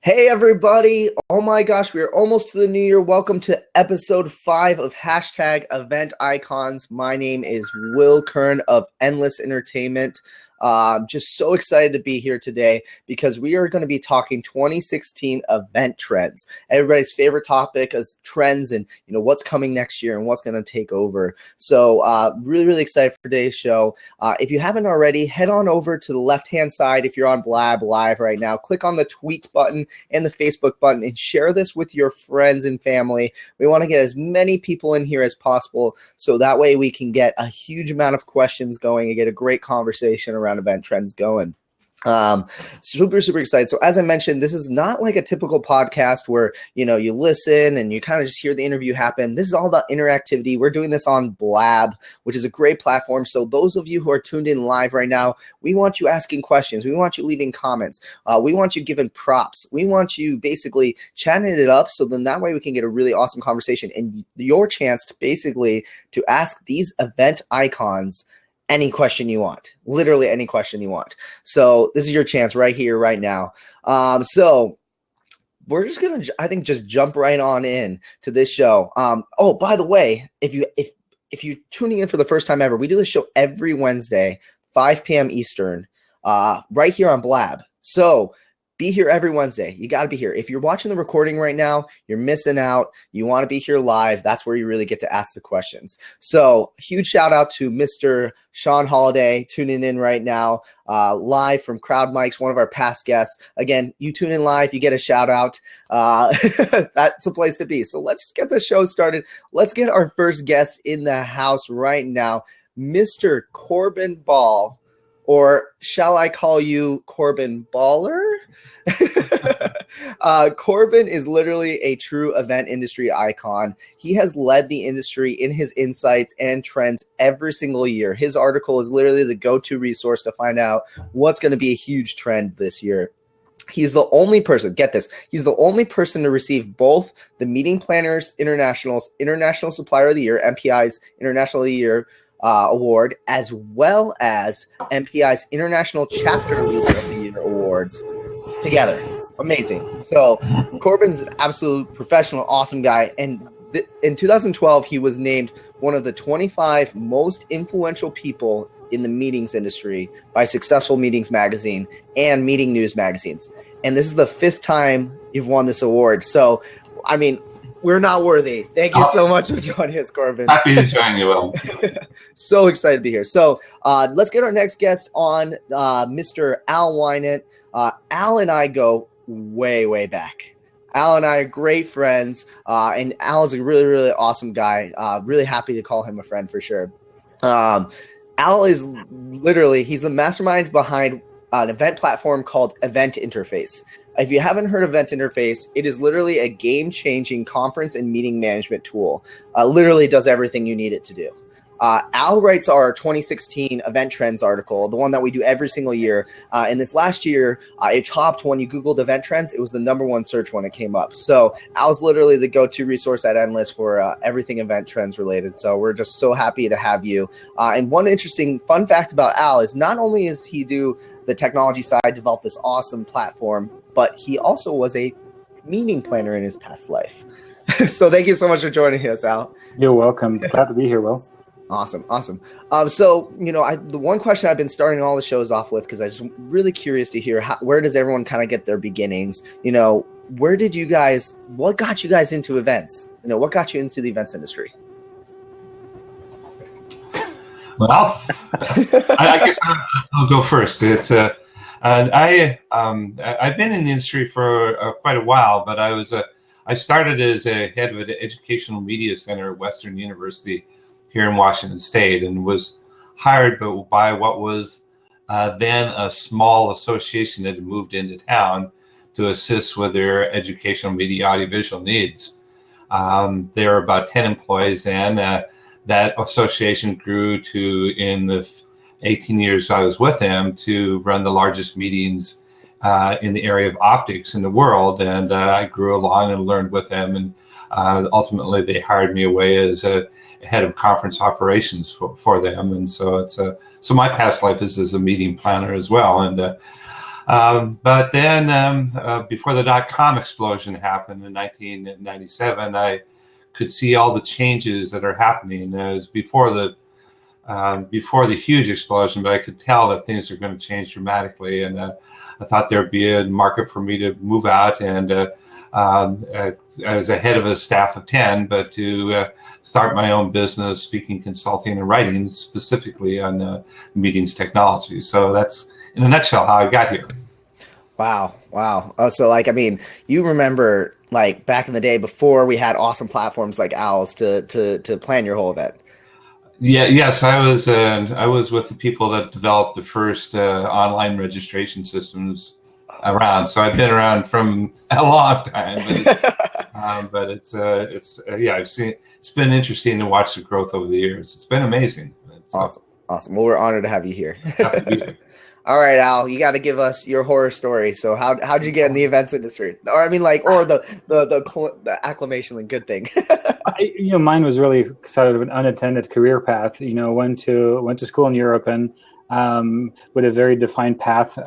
Hey everybody! Oh my gosh, we are almost to the new year. Welcome to episode 5 of hashtag EventIcons. My name is Will Kern of Endless Entertainment. Just so excited to be here today because we are going to be talking 2016 event trends. Everybody's favorite topic is trends and what's coming next year and what's going to take over. So really excited for today's show. If you haven't already, head on over to the left-hand side. If you're on Blab Live right now, click on the tweet button and the Facebook button and share this with your friends and family. We want to get as many people in here as possible so that way we can get a huge amount of questions going and get a great conversation around event trends going. Super excited. So as I mentioned, this is not like a typical podcast where you listen and you kind of just hear the interview happen. This is all about interactivity. We're doing this on Blab, which is a great platform. So those of you who are tuned in live right now, we want you asking questions. We want you leaving comments. We want you giving props. We want you basically chatting it up so then that way we can get a really awesome conversation and your chance to basically to ask these event icons any question you want, literally any question you want. So this is your chance right here, right now. So we're just gonna, I think, just jump right on in to this show. Oh, by the way, if you're tuning in for the first time ever, we do this show every Wednesday, 5 p.m. Eastern, right here on Blab. So be here every Wednesday. You got to be here. If you're watching the recording right now, you're missing out. You want to be here live. That's where you really get to ask the questions. So huge shout out to Mr. Sean Holiday tuning in right now, live from Crowd Mics, one of our past guests. Again, you tune in live, you get a shout out. That's a place to be. So let's just get the show started. Let's get our first guest in the house right now, Mr. Corbin Ball. Or shall I call you Corbin Baller? Corbin is literally a true event industry icon. He has led the industry in his insights and trends every single year. His article is literally the go-to resource to find out what's going to be a huge trend this year. He's the only person, get this, he's the only person to receive both the Meeting Planners International's International Supplier of the Year, MPI's International of the Year, award, as well as MPI's International Chapter Leader of the Year awards together. Amazing. So Corbin's an absolute professional, awesome guy. And in 2012, he was named one of the 25 most influential people in the meetings industry by Successful Meetings Magazine and Meeting News magazines. And this is the 5th time you've won this award. So, I mean, we're not worthy. Thank you so much for joining us, Corbin. Happy to join you, Will. So excited to be here. So let's get our next guest on, Mr. Al Wynant. Al and I go way back. Al and I are great friends, and Al is a really awesome guy. Really happy to call him a friend for sure. Al is literally, he's the mastermind behind an event platform called Event Interface. If you haven't heard of Event Interface, it is literally a game-changing conference and meeting management tool. Literally does everything you need it to do. Al writes our 2016 event trends article, the one that we do every single year. And this last year, it topped when you Googled event trends. It was the #1 search when it came up. So Al's literally the go-to resource at Endless for everything event trends related. So we're just so happy to have you. And one interesting fun fact about Al is not only is he do the technology side, develop this awesome platform, but he also was a meeting planner in his past life. So thank you so much for joining us, Al. You're welcome. Glad to be here, Will. Awesome. So, the one question I've been starting all the shows off with, because I'm just really curious to hear where does everyone kind of get their beginnings? What got you guys into events? What got you into the events industry? Well, I guess I'll go first. It's I've been in the industry for quite a while, but I started as a head of an educational media center at Western University here in Washington State, and was hired by what was then a small association that had moved into town to assist with their educational media audiovisual needs. There were about 10 employees then. That association grew to, in the 18 years I was with them, to run the largest meetings in the area of optics in the world. And I grew along and learned with them. And ultimately, they hired me away as a head of conference operations for them. And so so my past life is as a meeting planner as well. And But then before the dot-com explosion happened in 1997, I could see all the changes that are happening. It was before the huge explosion, but I could tell that things are going to change dramatically. And I thought there'd be a market for me to move out. And I was a head of a staff of 10, but to start my own business, speaking, consulting, and writing specifically on meetings technology. So that's, in a nutshell, how I got here. Wow. So like, I mean, you remember like back in the day before we had awesome platforms like Owls to plan your whole event. Yes, I was with the people that developed the first online registration systems around. So I've been around from a long time, but it's I've seen, it's been interesting to watch the growth over the years. It's been amazing. Awesome. Well, we're honored to have you here. Happy to be here. All right, Al, you got to give us your horror story. So how'd you get in the events industry? Or I mean, like, or the acclamation, like, good thing. Mine was really sort of an unattended career path. Went to school in Europe and with a very defined path,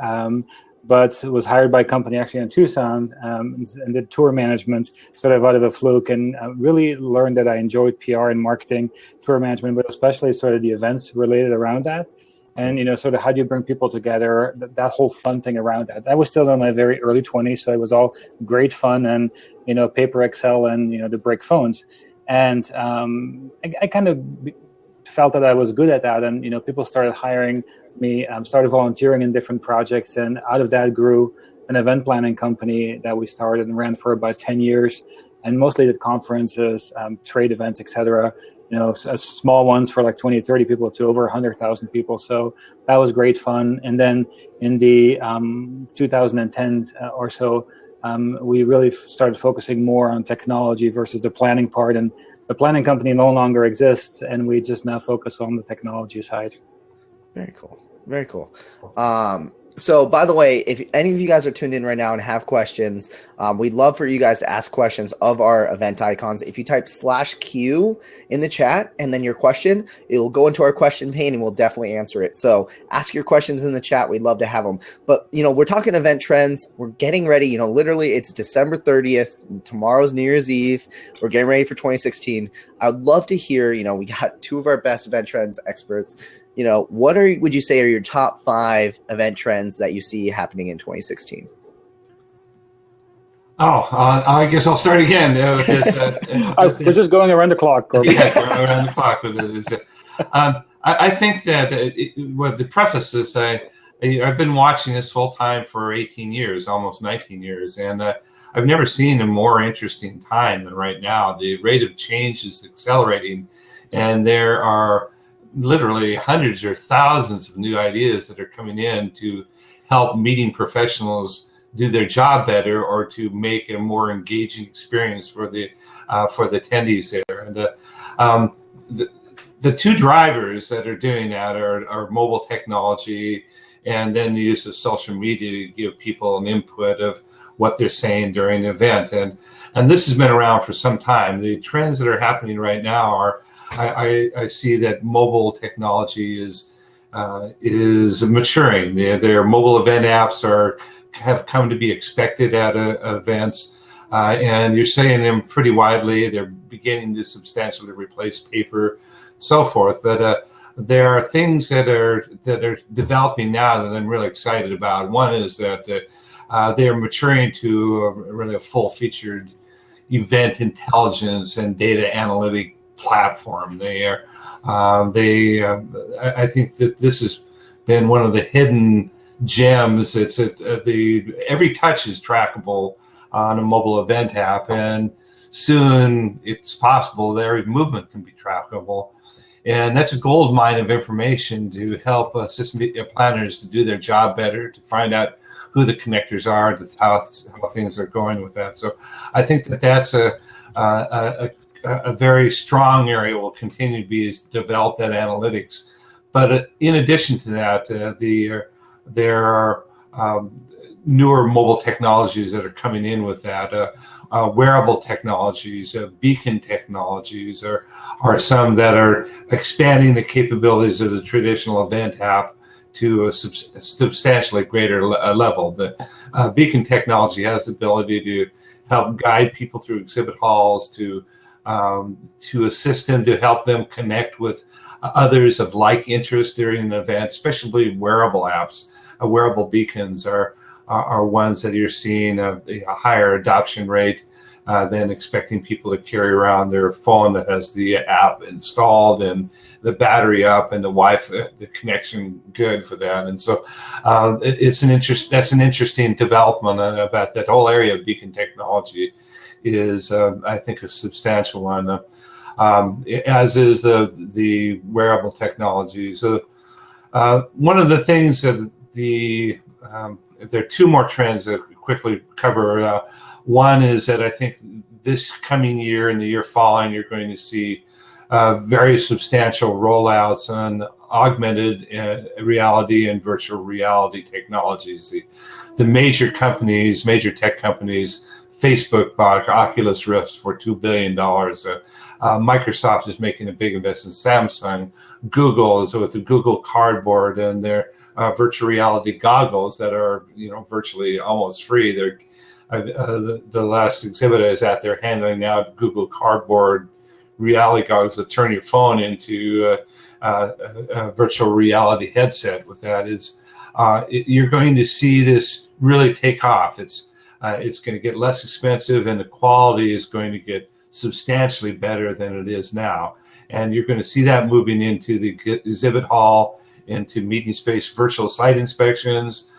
but was hired by a company actually in Tucson and did tour management sort of out of a fluke, and really learned that I enjoyed PR and marketing, tour management, but especially sort of the events related around that. And, sort of how do you bring people together, that whole fun thing around that. I was still in my very early 20s, so it was all great fun and, paper Excel and, the break phones. And I kind of felt that I was good at that. And, people started hiring me, started volunteering in different projects. And out of that grew an event planning company that we started and ran for about 10 years. And mostly did conferences, trade events, et cetera. Small ones for like 20 or 30 people to over 100,000 people. So that was great fun. And then in the 2010s or so, we really started focusing more on technology versus the planning part. And the planning company no longer exists, and we just now focus on the technology side. Very cool. So, by the way, if any of you guys are tuned in right now and have questions, we'd love for you guys to ask questions of our event icons. If you type /Q in the chat and then your question, it will go into our question pane and we'll definitely answer it. So ask your questions in the chat. We'd love to have them. But, we're talking event trends. We're getting ready. Literally it's December 30th. Tomorrow's New Year's Eve. We're getting ready for 2016. I'd love to hear, we got two of our best event trends experts. What would you say are your top 5 event trends that you see happening in 2016? I guess I'll start again with this. We're just going around the clock, Corbin. Yeah, going around the clock with it. I think that the preface is I've been watching this full time for 18 years, almost 19 years, and I've never seen a more interesting time than right now. The rate of change is accelerating, and there are literally hundreds or thousands of new ideas that are coming in to help meeting professionals do their job better or to make a more engaging experience for the attendees there. And the two drivers that are doing that are mobile technology and then the use of social media to give people an input of what they're saying during the event. And this has been around for some time. The trends that are happening right now are I see that mobile technology is maturing. Their mobile event apps have come to be expected at events, and you're seeing them pretty widely. They're beginning to substantially replace paper, so forth. But there are things that are developing now that I'm really excited about. One is that they're maturing to really a full-featured event intelligence and data analytic platform. I think that this has been one of the hidden gems. It's every touch is trackable on a mobile event app, and soon it's possible that every movement can be trackable. And that's a gold mine of information to help system planners to do their job better, to find out who the connectors are, how things are going with that. So I think that's a very strong area will continue to be is to develop that analytics. But in addition to that, there are newer mobile technologies that are coming in with that. Wearable technologies, beacon technologies are some that are expanding the capabilities of the traditional event app to a substantially greater level. The beacon technology has the ability to help guide people through exhibit halls, to assist them, to help them connect with others of like interest during an event, especially wearable apps. Wearable beacons are ones that you're seeing a higher adoption rate than expecting people to carry around their phone that has the app installed and the battery up and the Wi-Fi, the connection good for that. And so that's an interesting development about that whole area of beacon technology is, I think, a substantial one, as is the wearable technology. So one of the things that there are two more trends that quickly cover. One is that I think this coming year and the year following, you're going to see very substantial rollouts on augmented reality and virtual reality technologies. The major companies, major tech companies, Facebook bought Oculus Rift for $2 billion. Microsoft is making a big investment. Samsung, Google is with the Google Cardboard and their virtual reality goggles that are, virtually almost free. They're the last exhibit I was at, they're handing out Google Cardboard reality goggles that turn your phone into a virtual reality headset. With that, you're going to see this really take off. It's going to get less expensive, and the quality is going to get substantially better than it is now. And you're going to see that moving into the exhibit hall, into meeting space, virtual site inspections,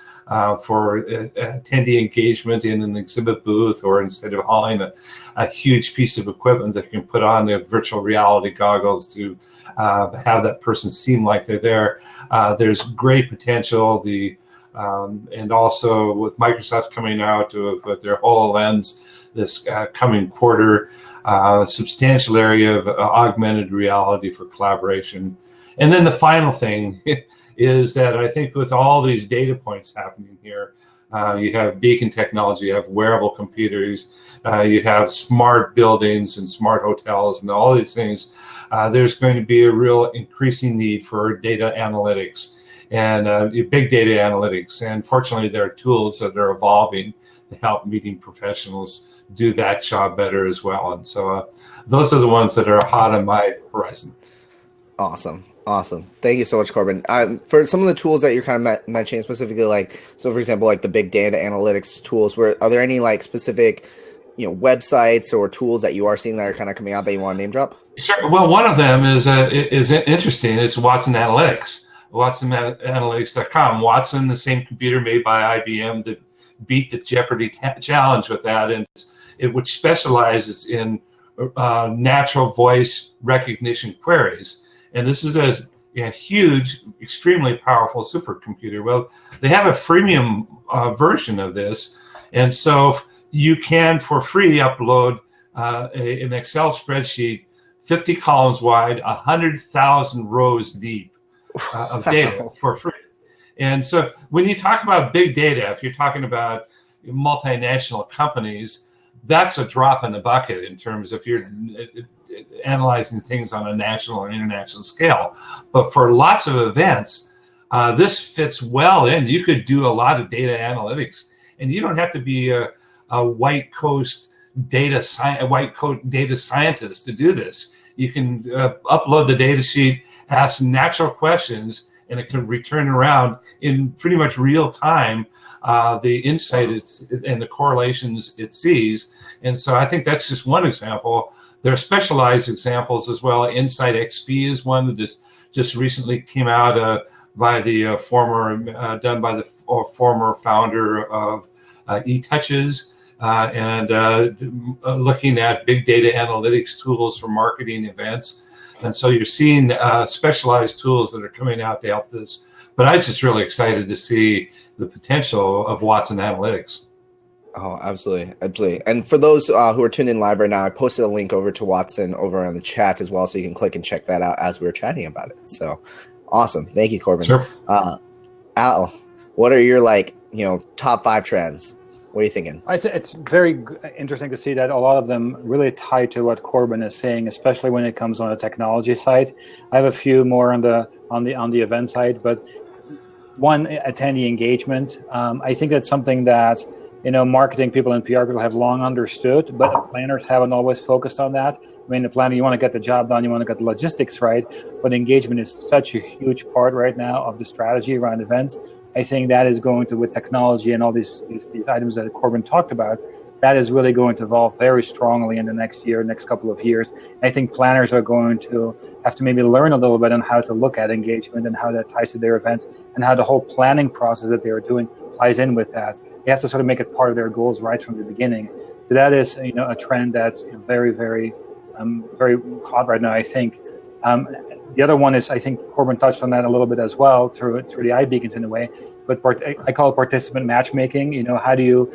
for attendee engagement in an exhibit booth, or instead of hauling a huge piece of equipment that you can put on the virtual reality goggles to have that person seem like they're there. There's great potential. And also with Microsoft coming out with their HoloLens this coming quarter, a substantial area of augmented reality for collaboration. And then the final thing is that I think with all these data points happening here, you have beacon technology, you have wearable computers, you have smart buildings and smart hotels and all these things. There's going to be a real increasing need for data analytics and big data analytics. And fortunately, there are tools that are evolving to help meeting professionals do that job better as well. And so those are the ones that are hot on my horizon. Awesome. Thank you so much, Corbin. For some of the tools that you're kind of mentioning specifically, for example, the big data analytics tools, are there any specific, websites or tools that you are seeing that are kind of coming out that you want to name drop? Sure. Well, one of them is interesting. It's Watson Analytics, watsonanalytics.com. Watson, the same computer made by IBM that beat the Jeopardy challenge with that, and which specializes in natural voice recognition queries. And this is a huge, extremely powerful supercomputer. Well, they have a freemium version of this, and so you can, for free, upload an Excel spreadsheet 50 columns wide, 100,000 rows deep of data for free. And so when you talk about big data, if you're talking about multinational companies, that's a drop in the bucket in terms of you're analyzing things on a national and international scale. But for lots of events, this fits well in. You could do a lot of data analytics, and you don't have to be a white coat data scientist to do this. You can upload the data sheet, ask natural questions, and it can return around in pretty much real time the insight and the correlations it sees. And so I think that's just one example. There are specialized examples as well. Insight XP is one that just recently came out by the former founder of eTouches, and looking at big data analytics tools for marketing events. And so you're seeing specialized tools that are coming out to help this. But I was just really excited to see the potential of Watson Analytics. Oh, absolutely. And for those who are tuned in live right now, I posted a link over to Watson over on the chat as well, so you can click and check that out as we were chatting about it. So awesome. Thank you, Corbin. Sure. Al, what are your top 5 trends? What are you thinking? It's very interesting to see that a lot of them really tie to what Corbin is saying, especially when it comes on the technology side. I have a few more on the event side, but one, attendee engagement. I think that's something that, marketing people and PR people have long understood, but planners haven't always focused on that. I mean, the planner, you want to get the job done, you want to get the logistics right, but engagement is such a huge part right now of the strategy around events. I think that is going to, with technology and all these items that Corbin talked about, that is really going to evolve very strongly in the next couple of years. I think planners are going to have to maybe learn a little bit on how to look at engagement and how that ties to their events and how the whole planning process that they are doing ties in with that. They have to sort of make it part of their goals right from the beginning. So that is, a trend that's very, very, very hot right now, I think. The other one is, I think Corbin touched on that a little bit as well through the iBeacons in a way. But I call it participant matchmaking. How do you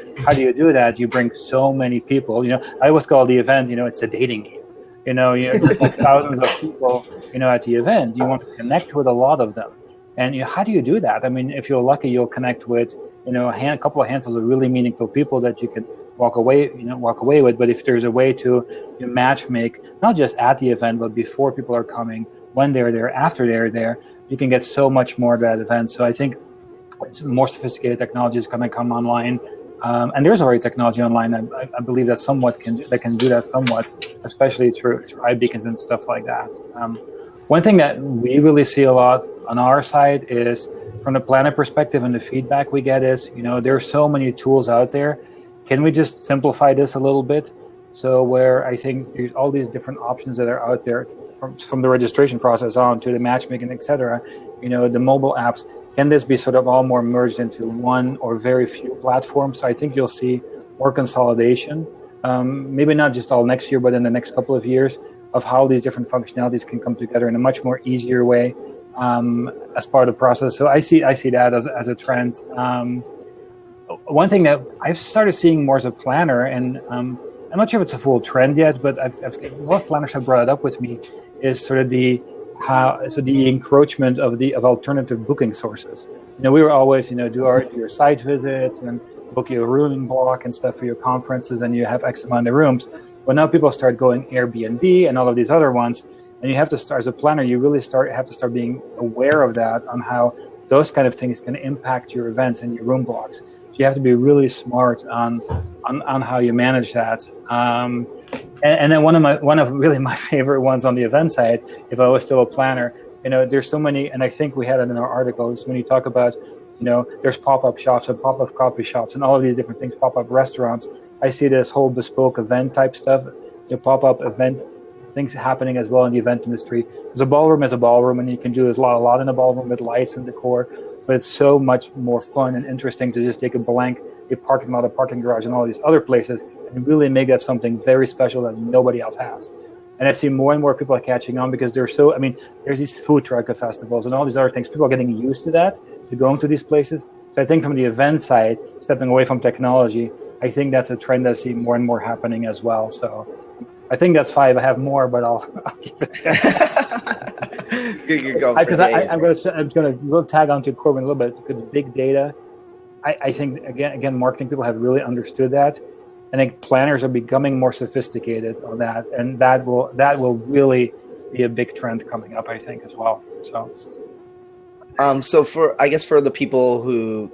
do that? You bring so many people. I always call the event, it's a dating game. There's like thousands of people, at the event. You want to connect with a lot of them. And how do you do that? I mean, if you're lucky, you'll connect with, a couple of handfuls of really meaningful people that you can walk away with. But if there's a way to match make, not just at the event, but before people are coming, when they're there, after they're there, you can get so much more of that event. So I think more sophisticated technology is going to come online, and there's already technology online. I believe that can do that somewhat, especially through iBeacons and stuff like that. One thing that we really see a lot on our side is, from the planner perspective, and the feedback we get is, there are so many tools out there. Can we just simplify this a little bit? So where I think there's all these different options that are out there, from the registration process on to the matchmaking, et cetera, the mobile apps. Can this be sort of all more merged into one or very few platforms? So I think you'll see more consolidation, maybe not just all next year, but in the next couple of years, of how these different functionalities can come together in a much more easier way as part of the process. So I see that as a trend. One thing that I've started seeing more as a planner, and I'm not sure if it's a full trend yet, but a lot of planners have brought it up with me, is sort of the encroachment of alternative booking sources. We were always, do your site visits and book your rooming block and stuff for your conferences, and you have X amount of rooms. But now people start going Airbnb and all of these other ones, and you have to start, as a planner, you really have to start being aware of that, on how those kind of things can impact your events and your room blocks. So you have to be really smart on how you manage that. And then one of really my favorite ones on the event side, if I was still a planner, there's so many, and I think we had it in our articles, when you talk about, there's pop-up shops and pop-up coffee shops and all of these different things, pop-up restaurants. I see this whole bespoke event type stuff, pop-up event things happening as well in the event industry. Because a ballroom is a ballroom, and you can do a lot in a ballroom with lights and decor, but it's so much more fun and interesting to just take a parking lot, a parking garage, and all these other places, and really make that something very special that nobody else has. And I see more and more people are catching on, because there's these food truck festivals and all these other things. People are getting used to that, to going to these places. So I think from the event side, stepping away from technology, I think that's a trend I see more and more happening as well. So I think that's 5. I have more, but I'll keep it there. Because I'm going to tag on to Corbin a little bit, because big data, I think, again, marketing people have really understood that. I think planners are becoming more sophisticated on that, and that will really be a big trend coming up, I think, as well. So for the people who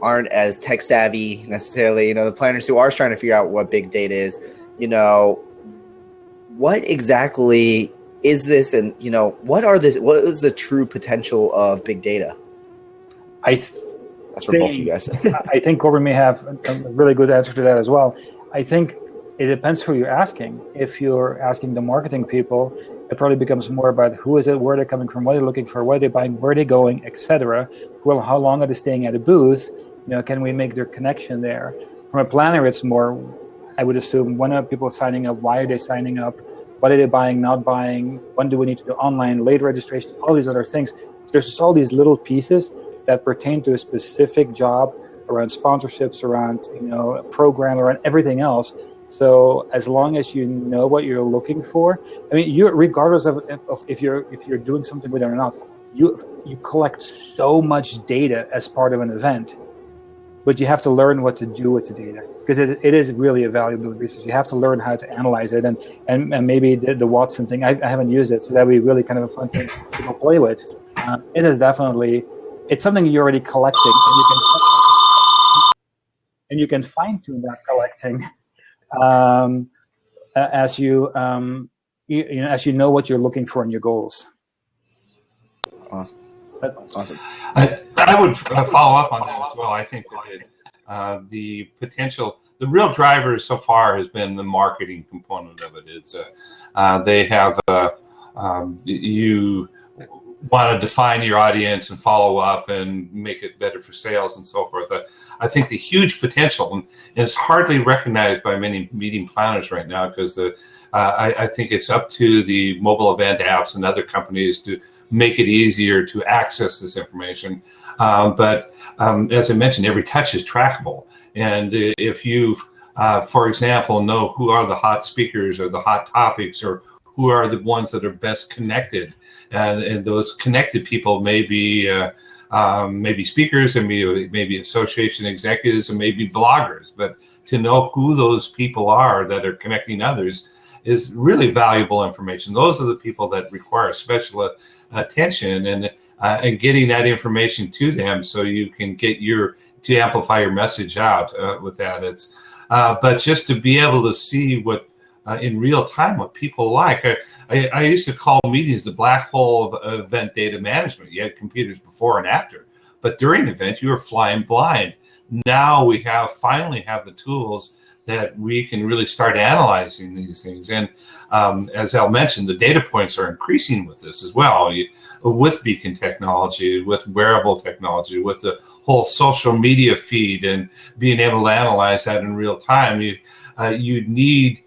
aren't as tech savvy necessarily, the planners who are trying to figure out what big data is, what exactly is this, and what is the true potential of big data? That's for both of you guys. I think Corbin may have a really good answer to that as well. I think it depends who you're asking. If you're asking the marketing people, it probably becomes more about who is it, where they're coming from, what they're looking for, what are they buying, where are they going, etc. Well, how long are they staying at a booth? Can we make their connection there? From a planner, it's more, I would assume, when are people signing up? Why are they signing up? What are they buying, not buying? When do we need to do online, late registration, all these other things. There's just all these little pieces that pertain to a specific job, around sponsorships, around a program, around everything else. So as long as you know what you're looking for, regardless of if you're doing something with it or not, you collect so much data as part of an event, but you have to learn what to do with the data, because it is really a valuable resource. You have to learn how to analyze it, and maybe the Watson thing, I haven't used it, so that would be really kind of a fun thing to play with. It is definitely it's something you're already collecting, and you can fine tune that collecting as you as you know what you're looking for in your goals. Awesome. I would follow up on that as well. I think that the potential, the real driver so far has been the marketing component of it. It's they have you want to define your audience and follow up and make it better for sales and so forth. I think the huge potential, and it's hardly recognized by many meeting planners right now, because I think it's up to the mobile event apps and other companies to make it easier to access this information. But as I mentioned, every touch is trackable. And if you, for example, know who are the hot speakers or the hot topics, or who are the ones that are best connected, and those connected people may be speakers, and maybe association executives, and maybe bloggers. But to know who those people are that are connecting others is really valuable information. Those are the people that require special attention, and getting that information to them so you can get to amplify your message out with that. It's but just to be able to see what in real time what people like. I used to call meetings the black hole of event data management. You had computers before and after, but during the event you were flying blind. Now we finally have the tools that we can really start analyzing these things. And as Al mentioned, the data points are increasing with this as well. With beacon technology, with wearable technology, with the whole social media feed, and being able to analyze that in real time, you need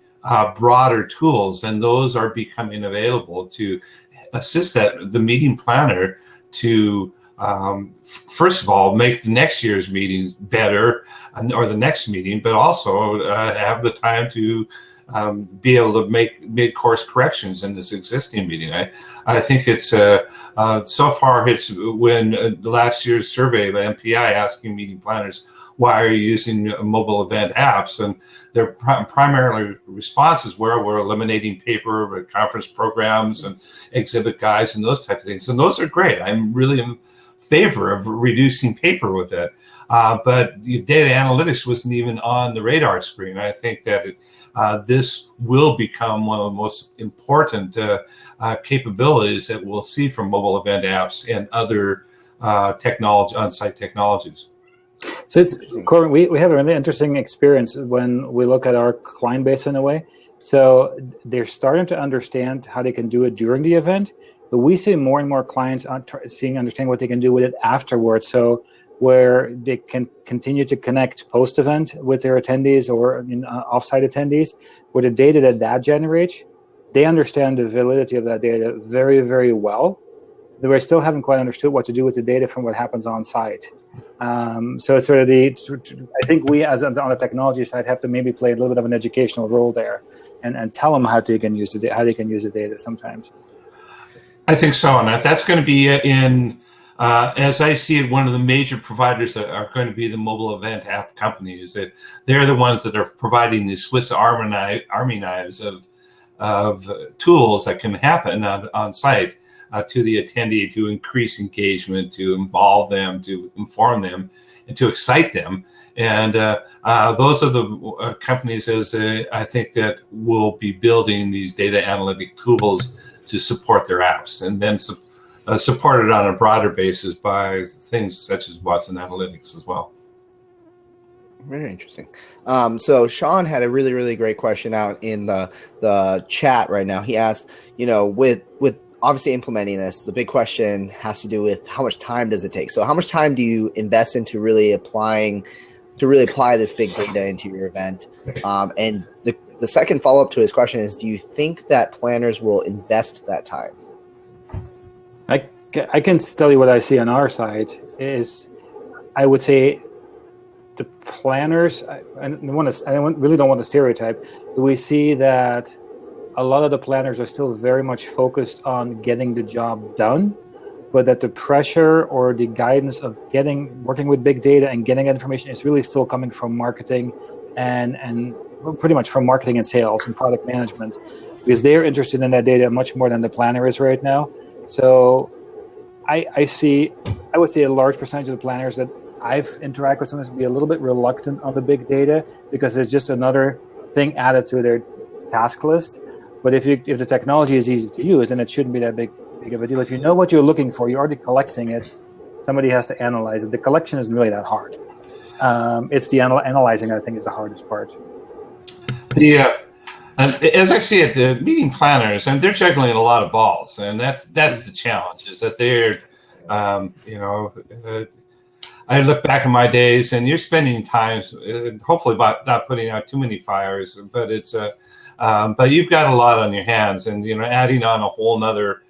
broader tools, and those are becoming available to assist the meeting planner to first of all make the next year's meetings better, or the next meeting, but also have the time to be able to make course corrections in this existing meeting. I think it's so far it's when the last year's survey of MPI asking meeting planners, why are you using mobile event apps? And their primarily responses we're eliminating paper, conference programs, and exhibit guides, and those type of things. And those are great. I'm really in favor of reducing paper with it. But data analytics wasn't even on the radar screen. I think that this will become one of the most important capabilities that we'll see from mobile event apps and other on-site technologies. So Corbin, we have a really interesting experience when we look at our client base in a way. So they're starting to understand how they can do it during the event, but we see more and more clients understand what they can do with it afterwards. So where they can continue to connect post-event with their attendees or off-site attendees, with the data that generates, they understand the validity of that data very, very well. We still haven't quite understood what to do with the data from what happens on site. So it's sort of I think we on the technology side have to maybe play a little bit of an educational role there, and tell them how they can use the data sometimes. I think so, and that's going to be as I see it, one of the major providers that are going to be the mobile event app companies. That they're the ones that are providing these Swiss Army knives of tools that can happen on site to the attendee to increase engagement, to involve them, to inform them, and to excite them. And those are the companies, I think, that will be building these data analytic tools to support their apps, and then supported on a broader basis by things such as Watson Analytics as well. Very interesting. So Sean had a really, really great question out in the chat right now. He asked, with obviously implementing this, the big question has to do with how much time does it take? So how much time do you invest into really apply this big data into your event? And the second follow-up to his question is, do you think that planners will invest that time? I can tell you what I see on our side is, I would say the planners, I really don't want to stereotype, but we see that a lot of the planners are still very much focused on getting the job done, but that the pressure or the guidance of working with big data and getting information is really still coming from marketing and pretty much from marketing and sales and product management, because they're interested in that data much more than the planner is right now. So I would say a large percentage of the planners that I've interacted with sometimes be a little bit reluctant on the big data because it's just another thing added to their task list. But if the technology is easy to use, then it shouldn't be that big of a deal. If you know what you're looking for, you're already collecting it. Somebody has to analyze it. The collection isn't really that hard. It's the analyzing, I think, is the hardest part. As I see it, the meeting planners, and they're juggling a lot of balls, and that's the challenge. Is that they're, I look back in my days, and you're spending time, hopefully, by not putting out too many fires, but it's but you've got a lot on your hands, and adding on a whole nother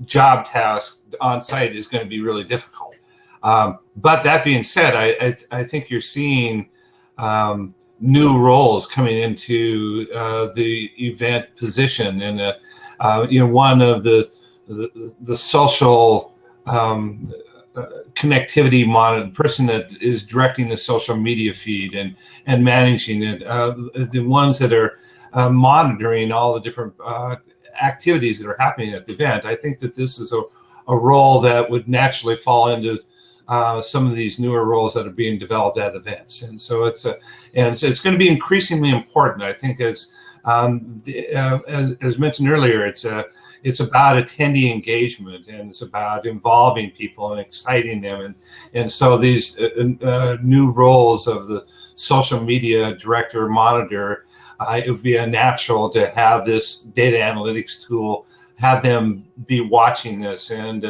job task on site is going to be really difficult. But that being said, I think you're seeing new roles coming into the event position, and one of the social connectivity person that is directing the social media feed and managing it, the ones that are monitoring all the different activities that are happening at the event. I think that this is a role that would naturally fall into some of these newer roles that are being developed at events, and so it's going to be increasingly important. I think as mentioned earlier, it's about attendee engagement, and it's about involving people and exciting them, and so these new roles of the social media director monitor, it would be a natural to have this data analytics tool, have them be watching this and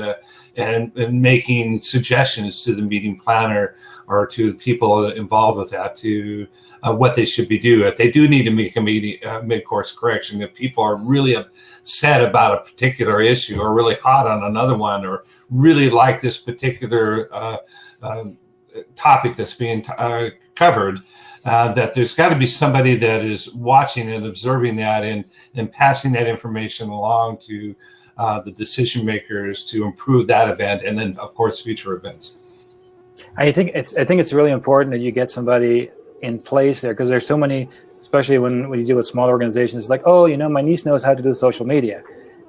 making suggestions to the meeting planner or to the people involved with that to what they should be doing. If they do need to make a mid-course correction, if people are really upset about a particular issue or really hot on another one or really like this particular topic that's being covered, that there's got to be somebody that is watching and observing that and passing that information along to the decision makers to improve that event, and then of course future events. I think it's really important that you get somebody in place there, because there's so many, especially when you deal with small organizations, like, oh, my niece knows how to do social media,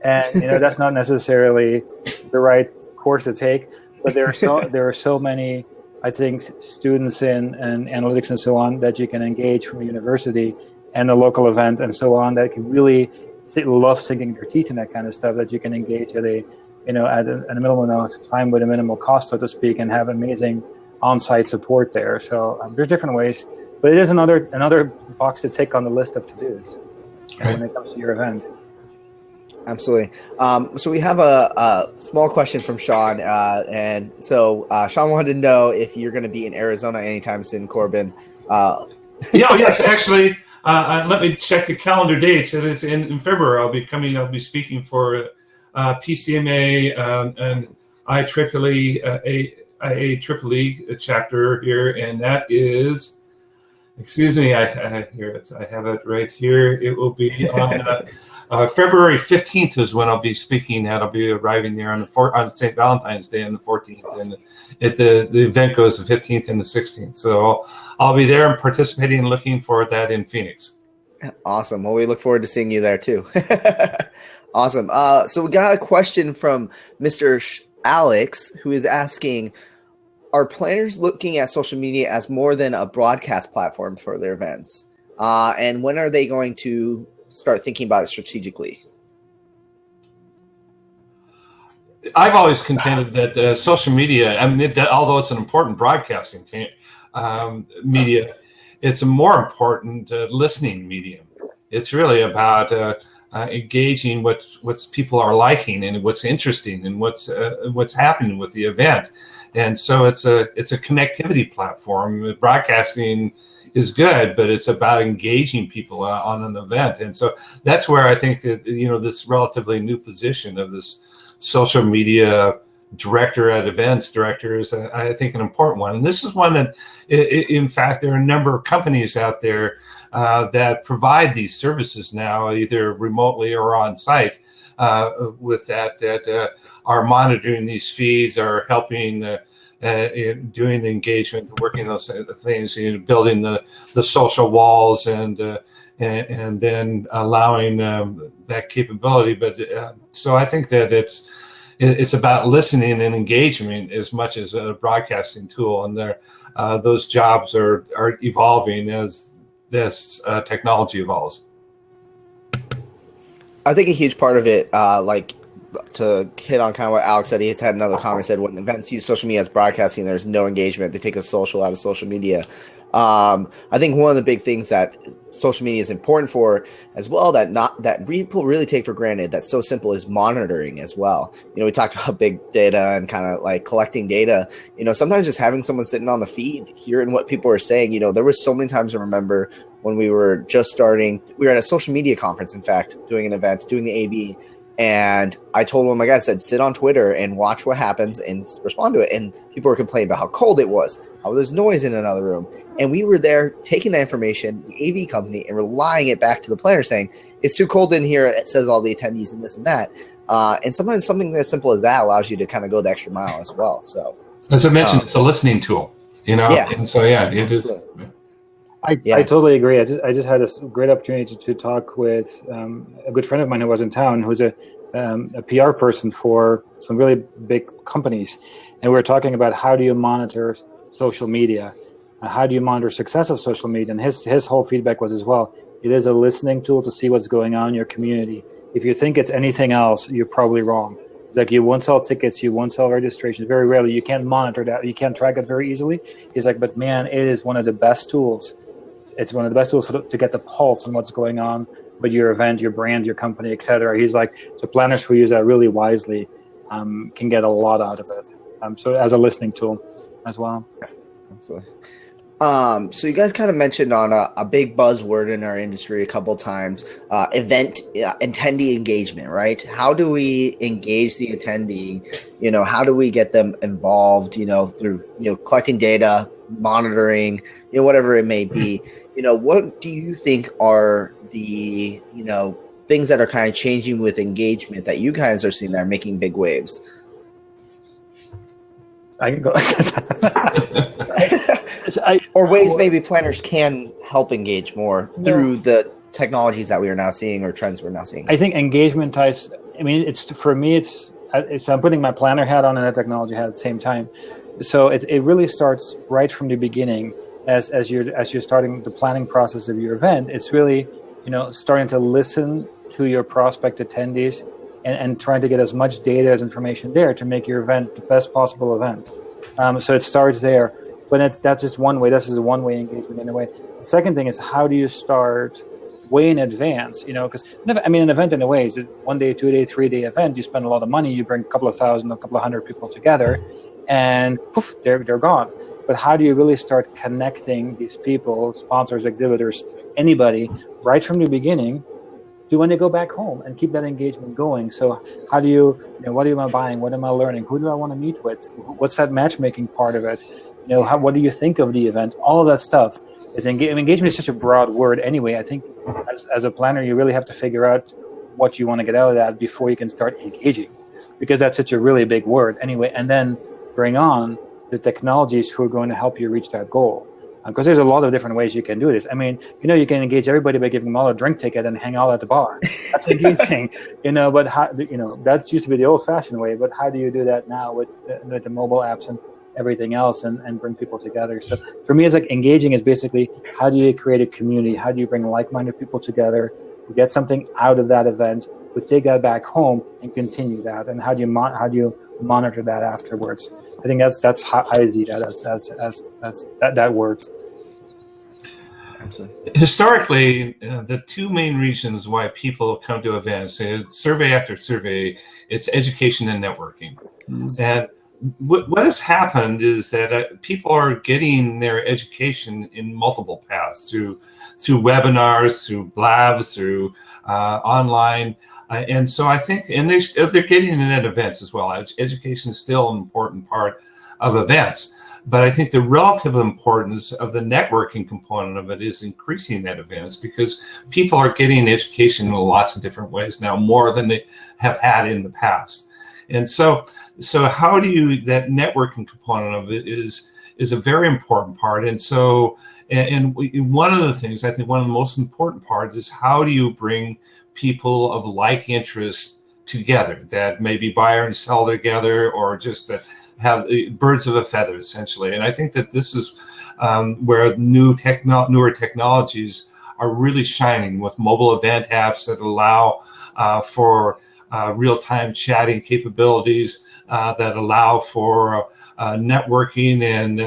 and that's not necessarily the right course to take. But there are so many, I think, students in analytics and so on that you can engage from a university and a local event and so on that can really love sinking their teeth in that kind of stuff, that you can engage at a minimal amount of time with a minimal cost, so to speak, and have amazing on-site support there. So there's different ways, but it is another box to tick on the list of to-dos when it comes to your event. Absolutely. So we have a small question from Sean, and so Sean wanted to know if you're going to be in Arizona anytime soon, Corbin. Yes, actually. Let me check the calendar dates. It is in February. I'll be speaking for PCMA and IEEE chapter here, and that is, excuse me, I have it right here. It will be on February 15th is when I'll be speaking. I'll be arriving there on St. Valentine's Day on the 14th, and the event goes the 15th and the 16th. So I'll be there and participating and looking for that in Phoenix. Awesome. Well, we look forward to seeing you there too. Awesome. So we got a question from Mr. Alex, who is asking, are planners looking at social media as more than a broadcast platform for their events? And when are they going to start thinking about it strategically? I've always contended that social media, although it's an important broadcasting media, it's a more important listening medium. It's really about engaging what people are liking and what's interesting and what's happening with the event. And so it's a connectivity platform. Broadcasting is good, but it's about engaging people on an event. And so that's where I think that, this relatively new position of this social media director at events director is, I think, an important one. And this is one that, in fact, there are a number of companies out there that provide these services now, either remotely or on site, with that are monitoring these feeds, are helping doing the engagement, working those things, building the social walls, and then allowing that capability. But so I think that it's about listening and engagement as much as a broadcasting tool, and those jobs are evolving as this technology evolves. I think a huge part of it, like to hit on kind of what Alex said, he's had another comment said when events use social media as broadcasting, there's no engagement. They take the social out of social media. I think one of the big things that social media is important for as well, that people really take for granted, that's so simple, is monitoring as well. We talked about big data and kind of like collecting data. Sometimes just having someone sitting on the feed, hearing what people are saying. There was so many times I remember when we were just starting, we were at a social media conference, in fact, doing an event, doing the AV. And I told one of my guys, said, sit on Twitter and watch what happens and respond to it. And people were complaining about how cold it was, how there's noise in another room. And we were there taking that information, the AV company, and relying it back to the planner saying, it's too cold in here. It says all the attendees and this and that. And sometimes something as simple as that allows you to kind of go the extra mile as well. So, as I mentioned, it's a listening tool, Yeah. And so, it is. I totally agree. I just had a great opportunity to talk with a good friend of mine who was in town, who's a PR person for some really big companies, and we were talking about how do you monitor social media, how do you monitor success of social media, and his whole feedback was as well, it is a listening tool to see what's going on in your community. If you think it's anything else, you're probably wrong. It's like you won't sell tickets, you won't sell registrations. Very rarely, you can't monitor that, you can't track it very easily. He's like, but man, it is one of the best tools. It's one of the best tools to get the pulse on what's going on with your event, your brand, your company, etc. He's like, so planners who use that really wisely can get a lot out of it. So as a listening tool as well. Absolutely. So you guys kind of mentioned on a big buzzword in our industry a couple of times, attendee engagement, right? How do we engage the attendee? How do we get them involved, through, collecting data, monitoring, whatever it may be. What do you think are the, things that are kind of changing with engagement that you guys are seeing that are making big waves? I can go. Or ways maybe planners can help engage more through the technologies that we are now seeing or trends we're now seeing. I think engagement ties. For me, it's I'm putting my planner hat on and a technology hat at the same time. So it really starts right from the beginning as you're starting the planning process of your event. It's really, starting to listen to your prospect attendees and trying to get as much data as information there to make your event the best possible event. So it starts there, but that's just one way. This is a one-way engagement in a way. The second thing is, how do you start way in advance? Because an event in a way is a 1 day, 2 day, 3 day event. You spend a lot of money. You bring a couple of thousand, a couple of hundred people together, and poof, they're gone. But how do you really start connecting these people, sponsors, exhibitors, anybody, right from the beginning to when they go back home and keep that engagement going? So how do you, what am I buying? What am I learning? Who do I want to meet with? What's that matchmaking part of it? What do you think of the event? All of that stuff is engagement is such a broad word anyway. I think as a planner, you really have to figure out what you want to get out of that before you can start engaging, because that's such a really big word anyway. And then bring on the technologies who are going to help you reach that goal. Because there's a lot of different ways you can do this. You can engage everybody by giving them all a drink ticket and hang out at the bar. That's engaging, but how, that's used to be the old-fashioned way. But how do you do that now with the mobile apps and everything else and bring people together? So for me, it's like engaging is basically, how do you create a community? How do you bring like-minded people together? You get something out of that event, but take that back home and continue that. And how do you monitor that afterwards? I think that's how I see that as that word. Absolutely. Historically, the two main reasons why people come to events, survey after survey, it's education and networking. Mm-hmm. And what has happened is that people are getting their education in multiple paths, through webinars, through blabs, through online. And so I think, and they're getting it at events as well. Education is still an important part of events, but I think the relative importance of the networking component of it is increasing at events, because people are getting education in lots of different ways now, more than they have had in the past. And so how do you, that networking component of it is a very important part. And so, and one of the things, I think one of the most important parts is, how do you bring people of like interest together, that maybe buy and sell together, or just that have birds of a feather, essentially. And I think that this is where newer technologies are really shining, with mobile event apps that allow for real-time chatting capabilities, that allow for networking and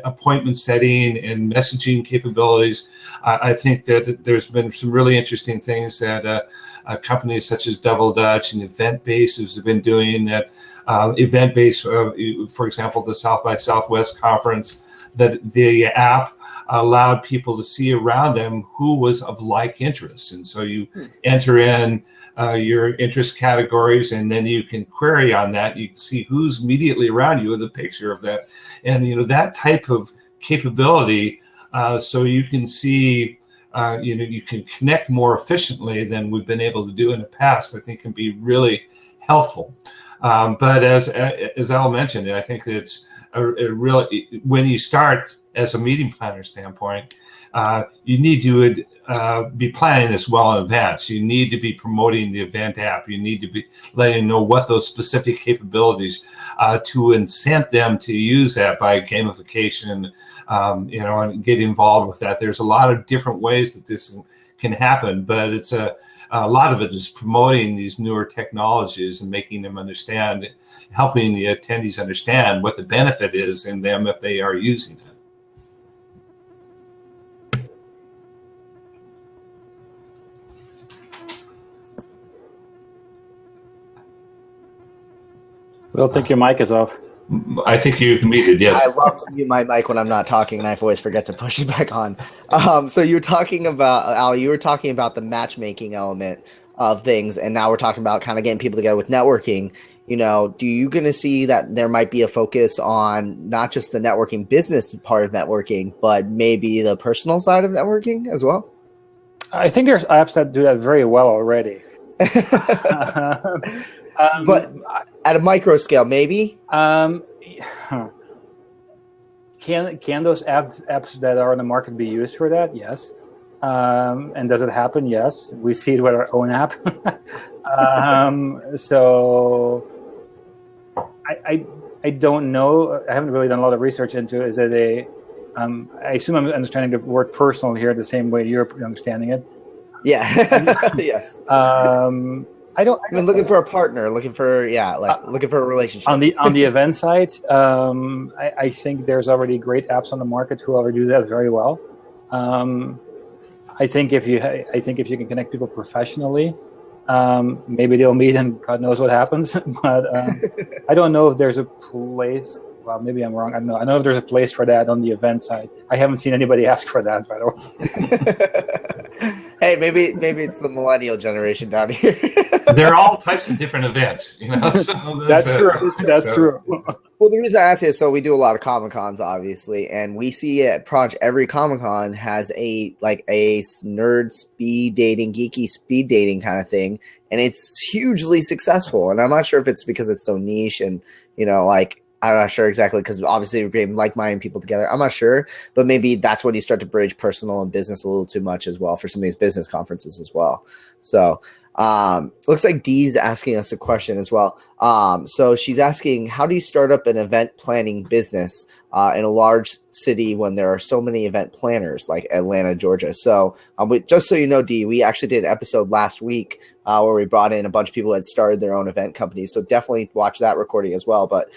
appointment setting and messaging capabilities. I think that there's been some really interesting things that companies such as Double Dutch and EventBase have been doing. That EventBase, for example, the South by Southwest conference, that the app allowed people to see around them who was of like interest. And so you enter in your interest categories, and then you can query on that. You can see who's immediately around you with a picture of that. And, that type of capability, so you can see, you can connect more efficiently than we've been able to do in the past, I think can be really helpful. But as Al mentioned, I think it's really, when you start as a meeting planner standpoint, you need to be planning this well in advance. You need to be promoting the event app. You need to be letting them know what those specific capabilities to incent them to use that by gamification, and get involved with that. There's a lot of different ways that this can happen, but it's a lot of it is promoting these newer technologies and making them understand, helping the attendees understand what the benefit is in them if they are using it. Well, I think your mic is off. I think you've muted, yes. I love to mute my mic when I'm not talking, and I always forget to push it back on. So you were talking about, Al, the matchmaking element of things, and now we're talking about kind of getting people together with networking. Do you going to see that there might be a focus on not just the networking business part of networking, but maybe the personal side of networking as well? I think there's apps that do that very well already. But at a micro scale, maybe? Can those apps that are on the market be used for that? Yes. And does it happen? Yes. We see it with our own app. So I don't know. I haven't really done a lot of research into it. Is it I assume I'm understanding the word personal here the same way you're understanding it. Yeah. Yes. I mean, looking for a partner, looking for a relationship. On the event side, I think there's already great apps on the market who already do that very well. I think if you can connect people professionally, maybe they'll meet and God knows what happens. But I don't know if there's a place. Well, maybe I'm wrong. I don't know. I know if there's a place for that on the event side. I haven't seen anybody ask for that, by the way. Hey, maybe it's the millennial generation down here. There are all types of different events, So that's true. That's true. Well, the reason I ask is so we do a lot of Comic-Cons, obviously, and we see at every Comic-Con has a nerd speed dating, geeky speed dating kind of thing, and it's hugely successful. And I'm not sure if it's because it's so niche and, I'm not sure exactly, because obviously we're getting like-minded people together. I'm not sure, but maybe that's when you start to bridge personal and business a little too much as well for some of these business conferences as well. So looks like Dee's asking us a question as well. So she's asking, how do you start up an event planning business in a large city when there are so many event planners like Atlanta, Georgia? So just so you know, Dee, we actually did an episode last week where we brought in a bunch of people that started their own event companies. So definitely watch that recording as well. But,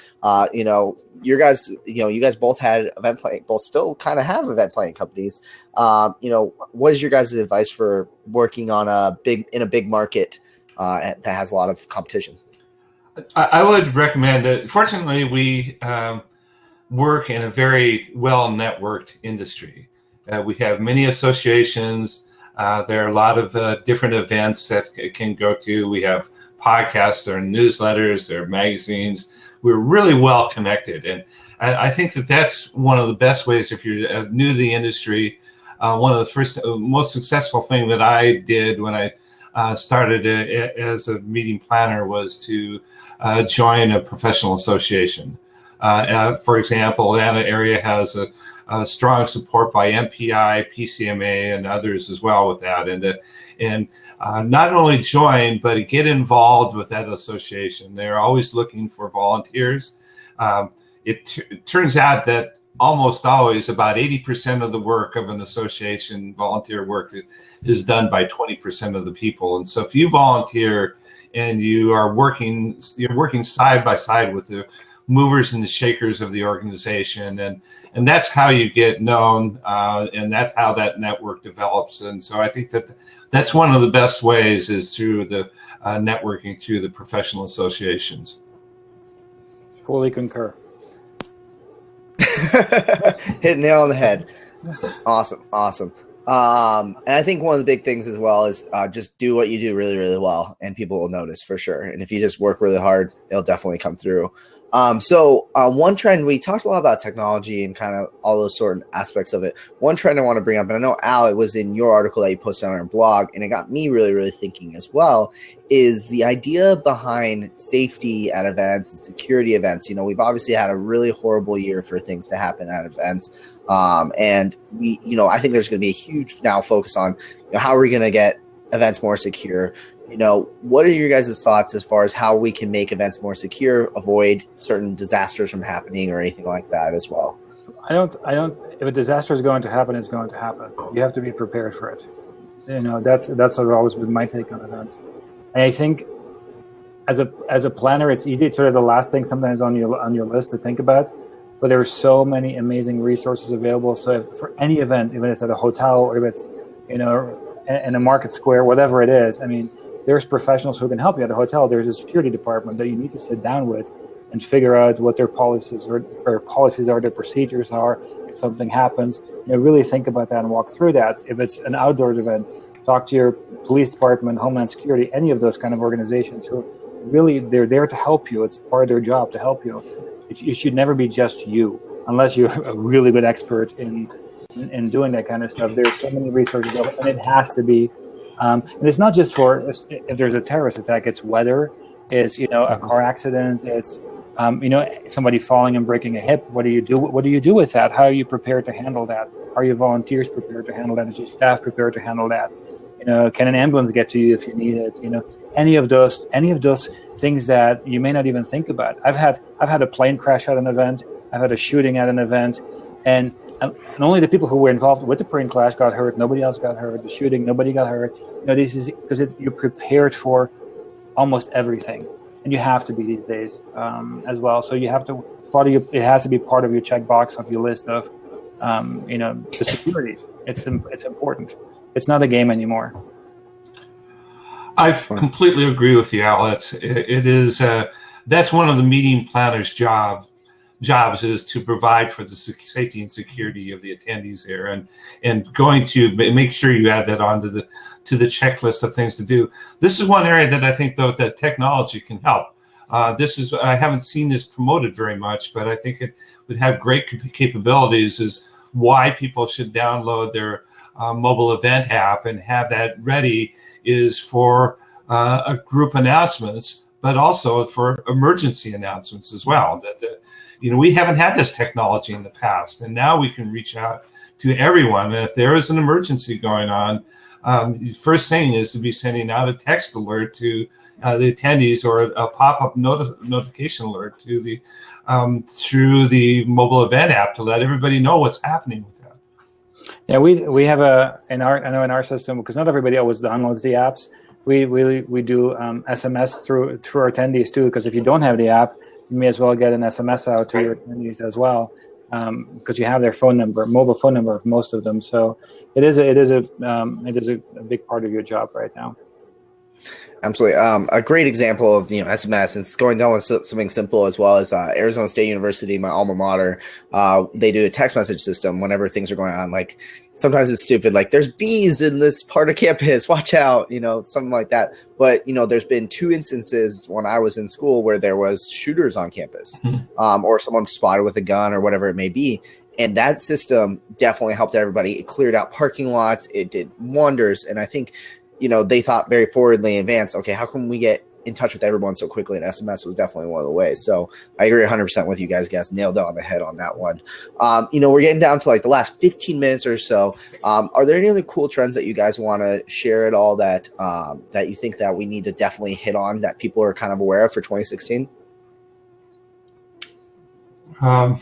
you guys both had event planning, both still kind of have event planning companies. What is your guys' advice for working on in a big market that has a lot of competition? I would recommend that. Fortunately, we work in a very well-networked industry. We have many associations. There are a lot of different events that can go to. We have podcasts, there are newsletters, there are magazines. We're really well connected. And I think that that's one of the best ways if you're new to the industry. One of the first, most successful thing that I did when I started as a meeting planner was to join a professional association. For example, Atlanta area has strong support by MPI, PCMA, and others as well with that. And not only join, but get involved with that association. They're always looking for volunteers. It turns out that almost always about 80% of the work of an association, volunteer work, is done by 20% of the people. And so if you volunteer and you're working side by side with the movers and the shakers of the organization, and that's how you get known, and that's how that network develops. And so I think that's one of the best ways is through the networking through the professional associations. Fully concur. Hit nail on the head. Awesome. And I think one of the big things as well is just do what you do really, really well, and people will notice for sure. And if you just work really hard, it'll definitely come through. So one trend, we talked a lot about technology and kind of all those sort of aspects of it. One trend I want to bring up, and I know, Al, it was in your article that you posted on our blog, and it got me really, really thinking as well, is the idea behind safety at events and security events. You know, we've obviously had a really horrible year for things to happen at events. And I think there's going to be a huge now focus on how are we going to get events more secure. What are your guys' thoughts as far as how we can make events more secure, avoid certain disasters from happening or anything like that as well? I don't, if a disaster is going to happen, it's going to happen. You have to be prepared for it. That's sort of always been my take on events. And I think as a planner, it's easy. It's sort of the last thing sometimes on your list to think about, but there are so many amazing resources available. So if, for any event, even if it's at a hotel or if it's, in a market square, whatever it is, I mean, there's professionals who can help you at a hotel. There's a security department that you need to sit down with and figure out what their policies are, their procedures are. If something happens, really think about that and walk through that. If it's an outdoors event, talk to your police department, Homeland Security, any of those kind of organizations who really, they're there to help you. It's part of their job to help you. It should never be just you, unless you're a really good expert in doing that kind of stuff. There's so many resources available, and it has to be. And it's not just for if there's a terrorist attack. It's weather. It's a car accident. It's somebody falling and breaking a hip. What do you do? What do you do with that? How are you prepared to handle that? Are your volunteers prepared to handle that? Is your staff prepared to handle that? Can an ambulance get to you if you need it? Any of those things that you may not even think about. I've had a plane crash at an event. I've had a shooting at an event, and only the people who were involved with the plane crash got hurt. Nobody else got hurt. The shooting, nobody got hurt. This is because you're prepared for almost everything, and you have to be these days as well. So you have to it has to be part of your checkbox of your list of the security. It's important. It's not a game anymore. I completely agree with you, Al. It is that's one of the meeting planners' jobs is to provide for the safety and security of the attendees there, and going to make sure you add that onto the checklist of things to do. This is one area that I think, though, that technology can help. I haven't seen this promoted very much, but I think it would have great capabilities. Is why people should download their mobile event app and have that ready is for a group announcements, but also for emergency announcements as well. That we haven't had this technology in the past, and now we can reach out to everyone. And if there is an emergency going on, the first thing is to be sending out a text alert to the attendees, or a pop-up notification alert to the through the mobile event app to let everybody know what's happening with that. Yeah, we have in our system, because not everybody always downloads the apps. We do SMS through our attendees too, because if you don't have the app, you may as well get an SMS out to your attendees as well, because you have their mobile phone number of most of them. So it is a big part of your job right now. Absolutely. A great example of SMS, and it's going down with something simple as well as Arizona State University, my alma mater. They do a text message system whenever things are going on. Like sometimes it's stupid, like there's bees in this part of campus, watch out, something like that. But there's been 2 instances when I was in school where there was shooters on campus, or someone spotted with a gun or whatever it may be. And that system definitely helped everybody. It cleared out parking lots. It did wonders. And I think they thought very forwardly in advance, okay, how can we get in touch with everyone so quickly, and SMS was definitely one of the ways. So I agree 100% with you guys. Nailed it on the head on that one. We're getting down to like the last 15 minutes or so. Are there any other cool trends that you guys want to share at all that you think that we need to definitely hit on that people are kind of aware of for 2016? My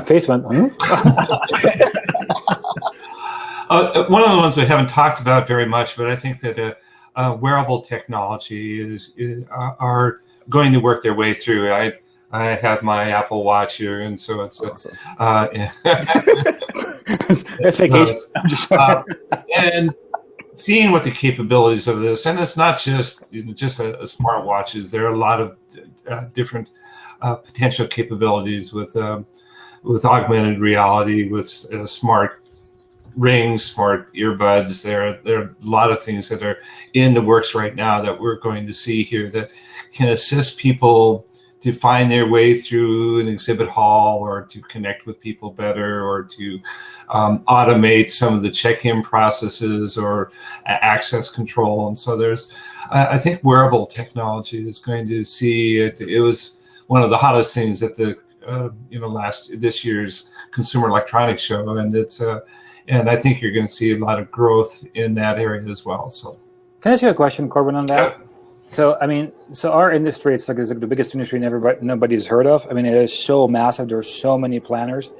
face went. One of the ones I haven't talked about very much, but I think that wearable technology are going to work their way through. I have my Apple Watch here, and so it's awesome. It's vacation. And seeing what the capabilities of this, and it's not just a smartwatches. There are a lot of different potential capabilities with augmented reality, with smart rings, smart earbuds. There are a lot of things that are in the works right now that we're going to see here that can assist people to find their way through an exhibit hall, or to connect with people better, or to automate some of the check-in processes or access control. And so I think wearable technology is going to see it. It was one of the hottest things at the this year's Consumer Electronics Show, and I think you're going to see a lot of growth in that area as well. So, can I ask you a question, Corbin, on that? So, our industry, it's like the biggest industry nobody's heard of. I mean, it is so massive. There's so many planners.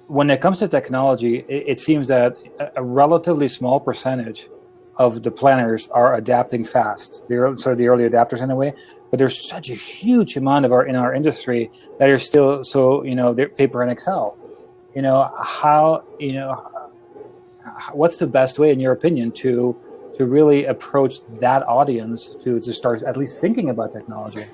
When it comes to technology, it seems that a relatively small percentage of the planners are adapting fast. They're sort of the early adapters in a way. But there's such a huge amount in our industry that are still they're paper and Excel. What's the best way, in your opinion, to really approach that audience to start at least thinking about technology?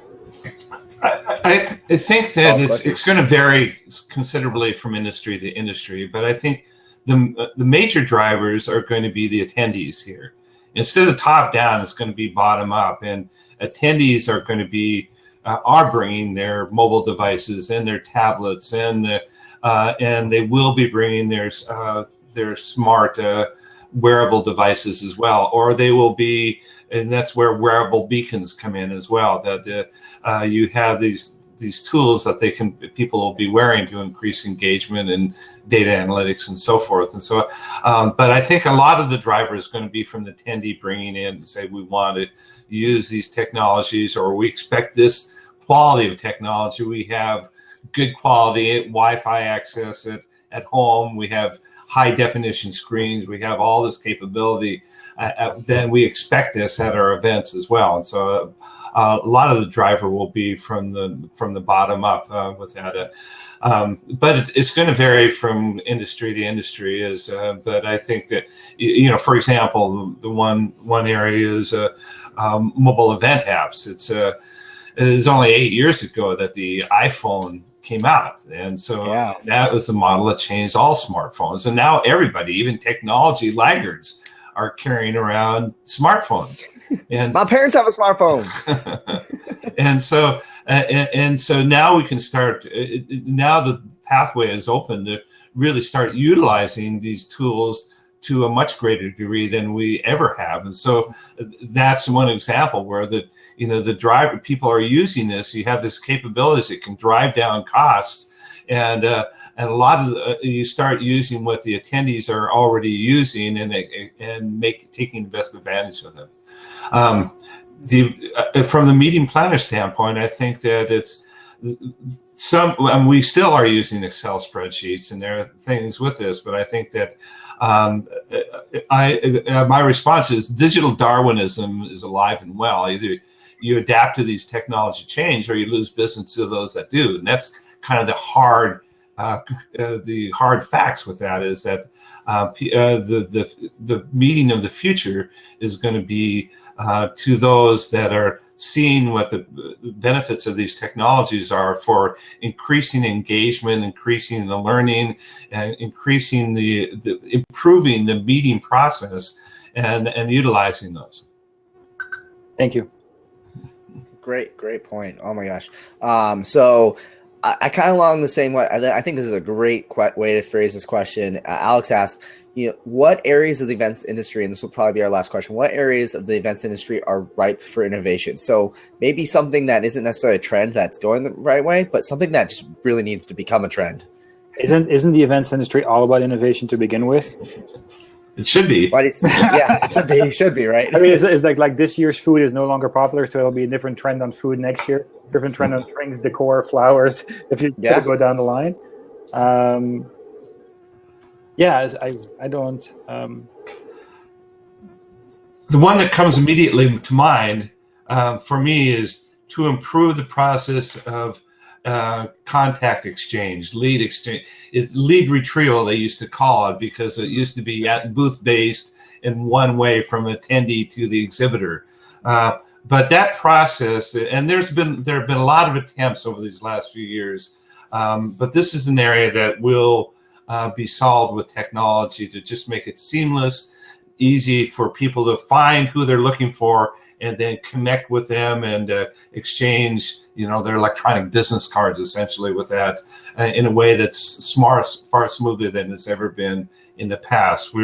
I think that it's going to vary considerably from industry to industry, but I think the major drivers are going to be the attendees here. Instead of top down, it's going to be bottom up, and attendees are going to be are bringing their mobile devices and their tablets, and they will be bringing their smart wearable devices as well, or they will be, and that's where wearable beacons come in as well. That you have these tools that people will be wearing to increase engagement and data analytics and so forth. And so, but I think a lot of the driver is going to be from the attendee bringing in and say, we want to use these technologies, or we expect this quality of technology. We have good quality Wi-Fi access at home. We have high definition screens. We have all this capability. Then we expect this at our events as well. And so a lot of the driver will be from the bottom up with that. But it's going to vary from industry to industry. But I think that, for example, the one area is mobile event apps. It was only 8 years ago that the iPhone came out, and so that was the model that changed all smartphones. And now everybody, even technology laggards, are carrying around smartphones. And my parents have a smartphone. and so now we can start. Now the pathway is open to really start utilizing these tools to a much greater degree than we ever have. And so that's one example where the driver people are using this. You have this capabilities that can drive down costs, and a lot of you start using what the attendees are already using, and taking the best advantage of them. From the meeting planner standpoint, I think that it's we still are using Excel spreadsheets, and there are things with this, but I think that my response is digital Darwinism is alive and well. Either you adapt to these technology change, or you lose business to those that do. And that's kind of the hard facts with that, is that the meeting of the future is going to be to those that are seeing what the benefits of these technologies are for increasing engagement, increasing the learning, and increasing improving the meeting process, and utilizing those. Thank you. Great point. Oh my gosh. So I kind of along the same way. I think this is a great way to phrase this question. Alex asked, what areas of the events industry, and this will probably be our last question, what areas of the events industry are ripe for innovation? So maybe something that isn't necessarily a trend that's going the right way, but something that just really needs to become a trend. Isn't the events industry all about innovation to begin with? It should be. Yeah, it should be. It should be, right? I mean, it's like this year's food is no longer popular, so it'll be a different trend on food next year. Different trend on drinks, decor, flowers. If you go down the line, I don't. The one that comes immediately to mind for me is to improve the process of contact exchange, lead retrieval, they used to call it, because it used to be at booth based in one way from attendee to the exhibitor. But that process, and there have been a lot of attempts over these last few years, but this is an area that will be solved with technology to just make it seamless, easy for people to find who they're looking for, and then connect with them and exchange, their electronic business cards essentially with that in a way that's far smoother than it's ever been in the past.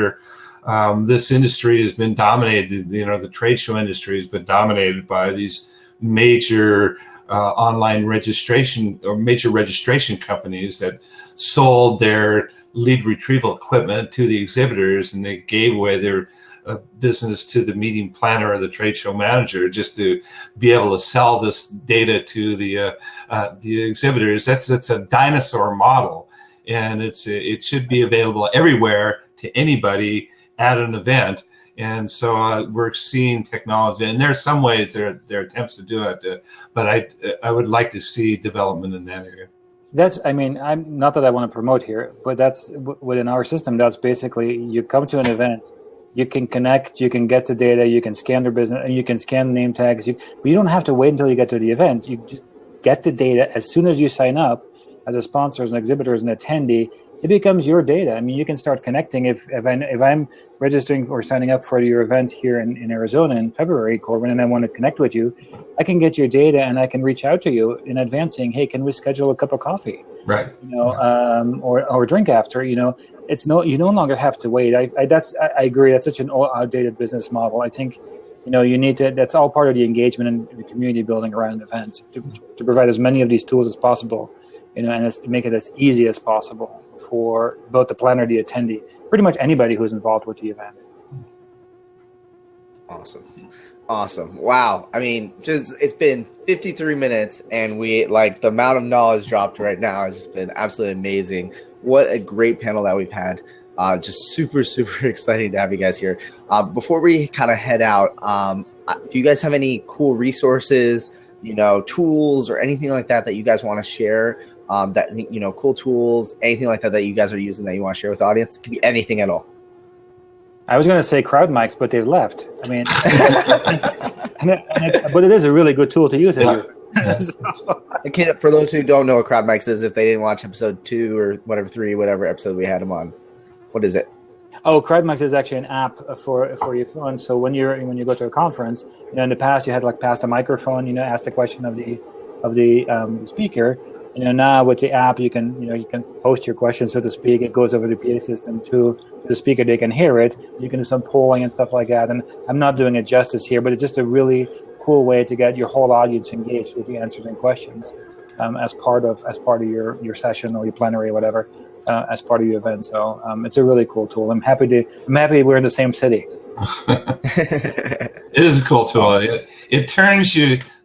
This industry has been dominated, the trade show industry has been dominated by these major online registration or major registration companies that sold their lead retrieval equipment to the exhibitors, and they gave away their business to the meeting planner or the trade show manager just to be able to sell this data to the exhibitors. That's a dinosaur model, and it should be available everywhere to anybody at an event. And so we're seeing technology, and there's some ways there are attempts to do it, but I would like to see development in that area. I'm not that I want to promote here, but that's within our system. That's basically, you come to an event, you can connect, you can get the data, you can scan their business, and you can scan the name tags. But you don't have to wait until you get to the event. You just get the data as soon as you sign up as a sponsor, as an exhibitor, as an attendee. It becomes your data. I mean, you can start connecting. If I'm registering or signing up for your event here in Arizona in February, Corbin, and I want to connect with you, I can get your data and I can reach out to you in advance saying, hey, can we schedule a cup of coffee? Right. Or drink after. It's you no longer have to wait. I agree. That's such an outdated business model. I think, you need to. That's all part of the engagement and the community building around an event to provide as many of these tools as possible, and make it as easy as possible for both the planner, the attendee, pretty much anybody who's involved with the event. Awesome. Wow. I mean, it's been 53 minutes, and the amount of knowledge dropped right now has just been absolutely amazing. What a great panel that we've had. Just super, super exciting to have you guys here. Before we kind of head out, do you guys have any cool resources, tools or anything like that you guys want to share? Cool tools, anything like that you guys are using that you want to share with the audience? It could be anything at all. I was going to say crowd mics, but they've left. I mean, but it is a really good tool to use. Yeah. For those who don't know what crowd mics is, if they didn't watch episode 2 or whatever 3, whatever episode we had them on, what is it? Oh, CrowdMics is actually an app for your phone. So when you go to a conference, in the past you had pass the microphone, ask the question of the speaker. Now with the app, you can post your question, so to speak. It goes over the PA system to the speaker. They can hear it. You can do some polling and stuff like that. And I'm not doing it justice here, but it's just a really cool way to get your whole audience engaged with the answers and questions as part of your session or your plenary or whatever, as part of your event. So it's a really cool tool. I'm happy we're in the same city. It is a cool tool. It turns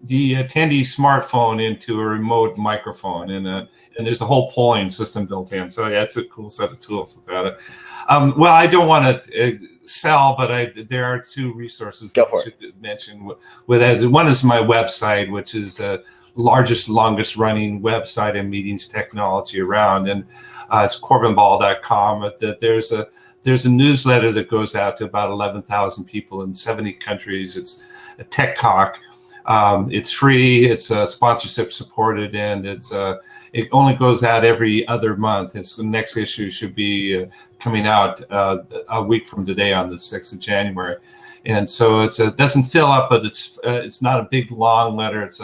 the attendee smartphone into a remote microphone, and there's a whole polling system built in. So yeah, it's a cool set of tools without it. Well, I don't want to sell, but there are 2 resources that I should mention. One is my website, which is the largest, longest running website in meetings technology around, and it's corbinball.com. There's a newsletter that goes out to about 11,000 people in 70 countries. It's a Tech Talk. It's free. It's sponsorship supported, and it only goes out every other month. The next issue should be coming out a week from today on the 6th of January. And so it doesn't fill up, but it's not a big long letter. It's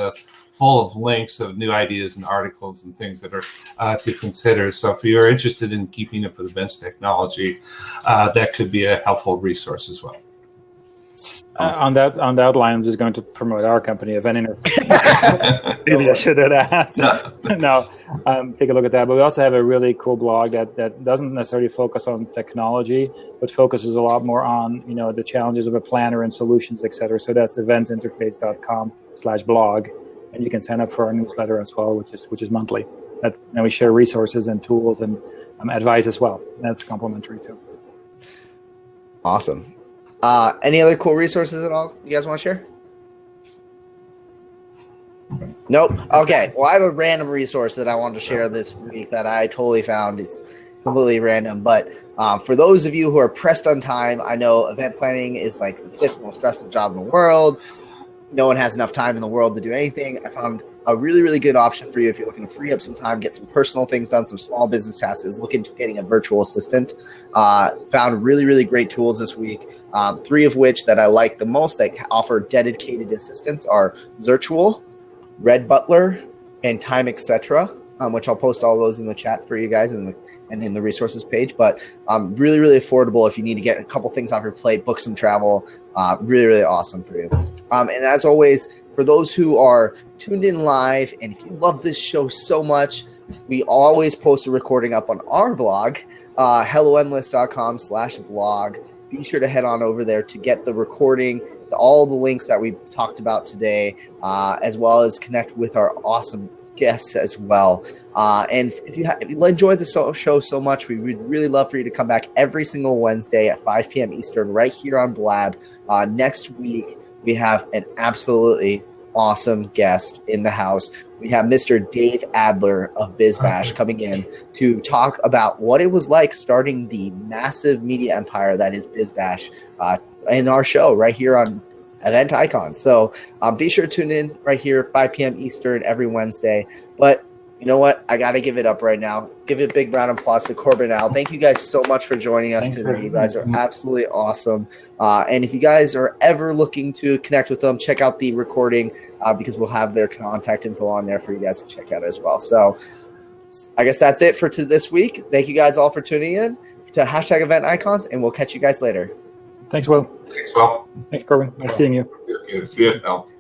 full of links of new ideas and articles and things that are to consider. So if you're interested in keeping up with events technology, that could be a helpful resource as well. Awesome. On that line, I'm just going to promote our company, Event Interface. Maybe I should do that. No, take a look at that. But we also have a really cool blog that doesn't necessarily focus on technology, but focuses a lot more on the challenges of a planner and solutions, etc. So that's eventinterface.com/blog, and you can sign up for our newsletter as well, which is monthly. And we share resources and tools and advice as well. That's complimentary too. Awesome. Any other cool resources at all you guys want to share? Nope. Okay. Well, I have a random resource that I wanted to share this week that I totally found. It's completely random. But for those of you who are pressed on time, I know event planning is like the 5th most stressful job in the world. No one has enough time in the world to do anything. I found a really, really good option for you if you're looking to free up some time, get some personal things done, some small business tasks, is look into getting a virtual assistant. Found really, really great tools this week. 3 of which that I like the most that offer dedicated assistance are Zirtual, Red Butler, and Time Etc., which I'll post all those in the chat for you guys and in the resources page. But really, really affordable if you need to get a couple things off your plate, book some travel. Really, really awesome for you. And as always, for those who are tuned in live, and if you love this show so much, we always post a recording up on our blog, helloendless.com/blog. Be sure to head on over there to get the recording, all the links that we talked about today, as well as connect with our awesome guests as well. And if you enjoyed the show so much, we would really love for you to come back every single Wednesday at 5 p.m. Eastern right here on Blab. Next week, we have an absolutely awesome guest in the house. We have Mr. Dave Adler of BizBash coming in to talk about what it was like starting the massive media empire that is BizBash in our show right here on EventIcons. So be sure to tune in right here, 5 p.m. Eastern every Wednesday. But you know what? I got to give it up right now. Give it a big round of applause to Corbin and Al. Thank you guys so much for joining us today. You guys are absolutely awesome. And if you guys are ever looking to connect with them, check out the recording because we'll have their contact info on there for you guys to check out as well. So I guess that's it for this week. Thank you guys all for tuning in to #EventIcons, and we'll catch you guys later. Thanks, Will. Thanks, Will. Thanks, Corbin. Nice seeing you. See you, Al.